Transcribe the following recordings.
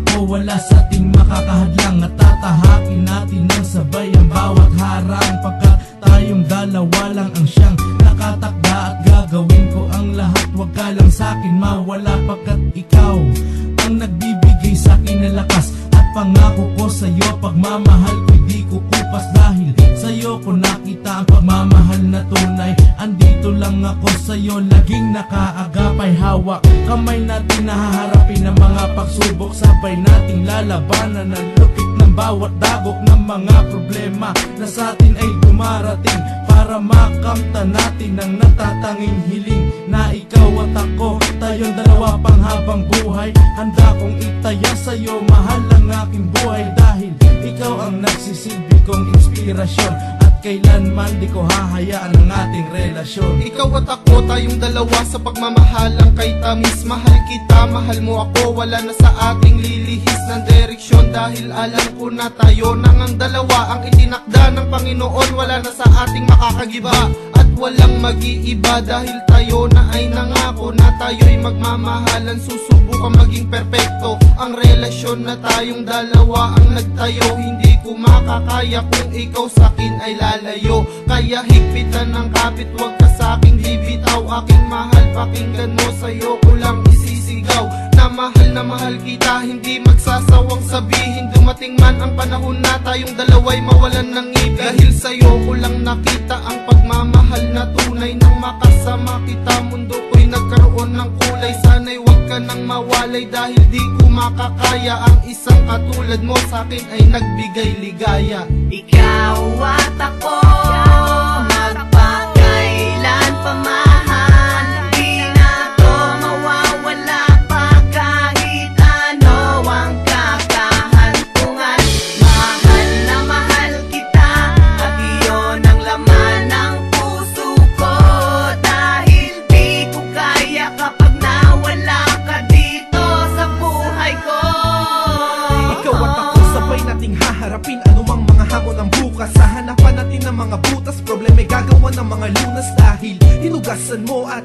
ako, wala sa ating makakahadlang. At tatahakin natin ng sabay ang bawat harang, pagkat tayong dalawa lang ang siyang nakatakda. At gagawin ko ang lahat, wag ka lang sa'kin mawala, pagkat ikaw ang nagbibigay sa'kin ng lakas. At pangako ko sa'yo, pagmamahal ko'y di kukupas, dahil sa'yo ko nakita ang pagmamahal na tunay. Andito lang ako sa'yo, laging nakaagapay. Hawak kamay natin, nahaharapin ang mga pagsubok, sabay nating lalabanan ang lupit ng bawat dagok ng mga problema na sa atin ay dumarating, para makamta natin ang natatanging hiling na ikaw at ako, tayong dalawa pang habang buhay. Handa kong itaya sa'yo, mahal ang aking buhay, dahil ikaw ang nagsisilbi kong inspirasyon, at kailanman di ko hahayaan ang ating relasyon. Ikaw at ako, tayong dalawa sa pagmamahalang kay tamis. Mahal kita, mahal mo ako, wala na sa ating lilihis ng direksyon, dahil alam ko na tayo nang ang dalawa ang itinakda ng Panginoon. Wala na sa ating makakagiba at walang mag-iiba, dahil tayo na ay nangako na tayo'y magmamahalan. Susubukan maging perpekto ang relasyon na tayong dalawa ang nagtayo. Hindi ko makakaya kung ikaw sa'kin ay lalayo, kaya higpitan ng kapit, wag ka sa'king bibitaw. Aking mahal, pakinggan mo, sa'yo ko lang isisigaw na mahal kita, hindi magsasawang sabihin. Dumating man ang panahon na tayong dalawa'y mawalan ng ibig, dahil sa'yo ko lang nakita ang pagmamahal na tunay. Nang makasama kita, mundo ko'y nagkaroon ng kulay. Sana'y wag ka nang mawalay, dahil di ko makakaya ang isang katulad mo sa'kin ay nagbigay ligaya. Ikaw at ako, magpakailan pa mahal, di na to mawawala pa kahit ano ang kakahantungan. Mahal na mahal kita, at iyon ang laman ng puso ko, dahil di ko kaya kapag nawala ka dito sa buhay ko. Ikaw at ako, sabay nating haharapin anumang mga hamon ng bukas. Sa hanapan natin ng mga butas, problema'y gagawa ng mga lunas, dahil hinugasan mo at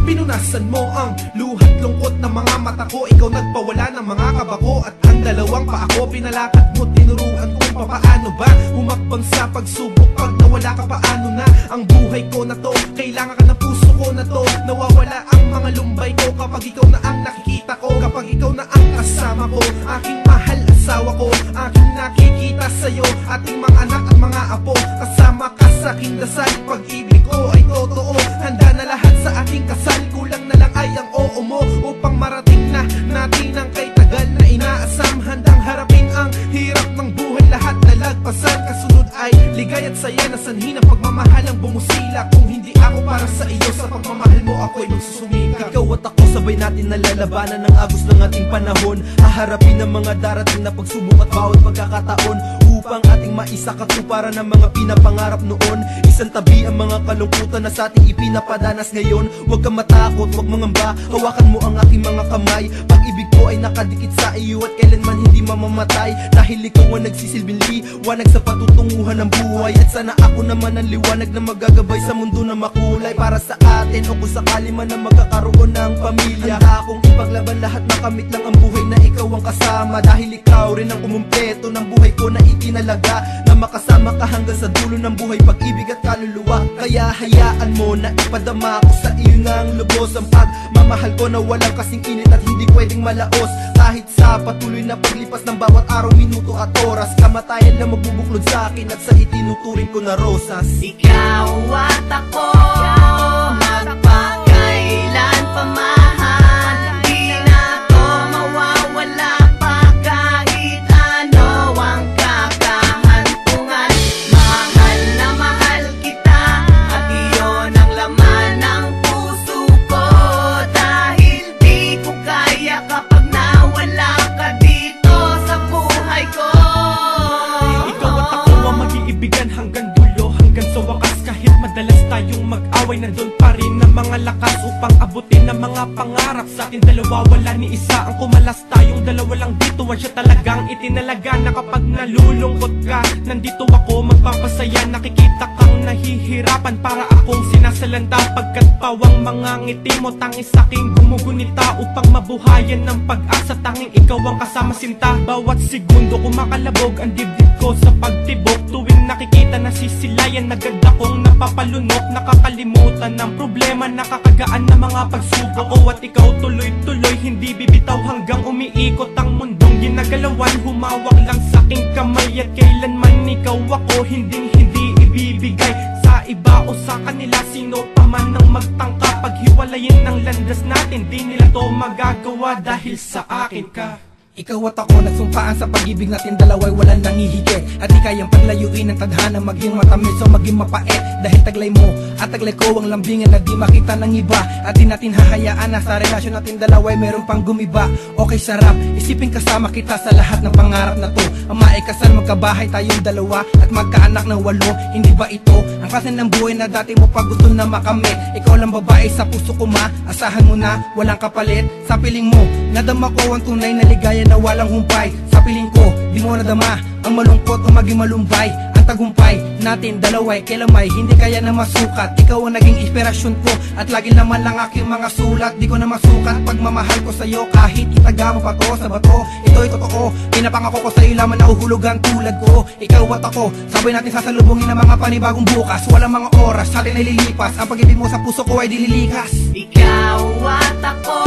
pinunasan mo ang luhat lungkot ng mga mata ko. Ikaw nagpawala ng mga kaba ko, at ang dalawang pa ako pinalakad mo, tinuruan kung papaano ba humakbang sa pagsubok. Pag nawala ka, paano na ang buhay ko na to? Kailangan ka ng puso ko na to. Nawawala ang mga lumbay ko kapag ikaw na ang nakikita ko, kapag ikaw na ang kasama ko. Aking mahal, asawa ko, aking nakikita sa'yo, ating mga anak at mga apo. Kasama ka sa aking dasal, pag-ibig ko ay totoo. Handa na lahat sa aking kasal, kulang na lang ay ang oo mo, upang marating na natin ang kay tagal na inaasam. Handang harapin ang hirap ng buhay, lahat nalagpasan. Kasunod ay ligay at saya na sanhi ng pagmamahal ang bumusila. Kung hindi ako para sa iyo, sa pagmamahal mo ako'y magsusumikap. Ikaw at ako, sabay natin nalalabanan ng agos ng ating panahon, haharapin ang mga darating na pagsubok at bawat pagkakataon, upang ating maisakatuparan ng mga pinapangarap noon. Isang tabi ang mga kalungkutan na sa ating ipinapadanas ngayon. Huwag kang matakot, huwag mangamba, hawakan mo ang aking mga kamay. Pag-ibig ko ay nakadikit sa iyo at kailanman hindi mamamatay, dahil ikaw ang nagsisilbing liwanag sa patutunguhan ng buhay. At sana ako naman ang liwanag na magagabay sa mundo na makulay para sa atin, o kung sakali man na magkakaroon ng pamilya. Handa akong ipaglaban lahat, makamit lang ang buhay na ikaw ang kasama, dahil ikaw rin ang kumumpleto ng buhay ko na itinalaga, na makasama ka hanggang sa dulo ng buhay, pag-ibig at kaluluwa. Kaya hayaan mo na ipadama ko sa iyo ng lubos ang pagmamahal ko na walang kasing init at hindi pwedeng malaos. Kahit sa patuloy na paglipas ng bawat araw, minuto at oras, kamatayan lang magbubuklod sa akin at sa itinuturing ko na rosas. Ikaw at ako, magpakailan pa mahal, di na to mawawala pa kahit ano ang kakahantungan. Mahal na mahal kita, at iyon ang laman ng puso ko, dahil di ko kaya kapag nawala ka dito sa buhay ko. Ikaw at ako ang mag-iibigan hanggang dulo, hanggang sa wakas. Kahit madalas tayong mag-away, nandun pa rin ang mga lakas upang abutin ang mga pangarap sa ating dalawa. Wala ni isa ang kumalas, tayong dalawa lang dito katawan siya talagang itinalaga na kapag nalulungkot ka, nandito ako magpapasaya. Nakikita kang nahihirapan para akong sinasalanta, pagkat pawang mga ngiti mo tangis aking gumugunita upang mabuhayan ng pag-asa. Tanging ikaw ang kasama sinta, bawat segundo kumakalabog ang dibdib ko sa pagtibok. Tuwing nakikita na sisilayan, agad akong napapalunok. Nakakalimutan ng problema, nakakagaan na mga pagsubok. Ako at ikaw tuloy-tuloy, hindi bibitaw hanggang umiikot ang mundong ginagalawan. Humawak lang sa aking kamay at kailanman ikaw ako hindi ibibigay sa iba o sa kanila. Sino pa man ang magtangka paghiwalayin ng landas natin, di nila to magagawa dahil sa akin ka. Ikaw at ako nagsumpaan sa pag-ibig natin dalawa'y walang nangihigit, at di kayang paglayuin ng tadhana, maging matamis o maging mapait. Dahil taglay mo at taglay ko ang lambingan na di makita ng iba, at di natin hahayaan na sa relasyon natin dalawa'y meron pang gumiba. Okay, sarap isipin kasama kita sa lahat ng pangarap na to. Ang maikasal, magkabahay tayong dalawa at magkaanak ng 8. Hindi ba ito ang klase ng buhay na dati mo pa gusto na makamit? Ikaw lang babae sa puso ko, asahan mo na walang kapalit. Sa piling mo nadama ko ang tunay na ligaya na walang humpay. Sa piling ko di mo nadama ang malungkot o maging malumbay. Ang tagumpay natin dalawa'y kailamay hindi kaya na masukat. Ikaw ang naging inspirasyon ko at lagi naman lang aking mga sulat. Di ko na masukat pagmamahal ko sa'yo, kahit itaga mo pa to sa bato. Ito'y totoo, pinapangako ko sa'yo lamang na uhulugan tulad ko. Ikaw at ako, sabay natin sasalubungin ang mga panibagong bukas. Walang mga oras sa atin ay lilipas, ang pag-ibig mo sa puso ko ay dililikas. Ikaw at ako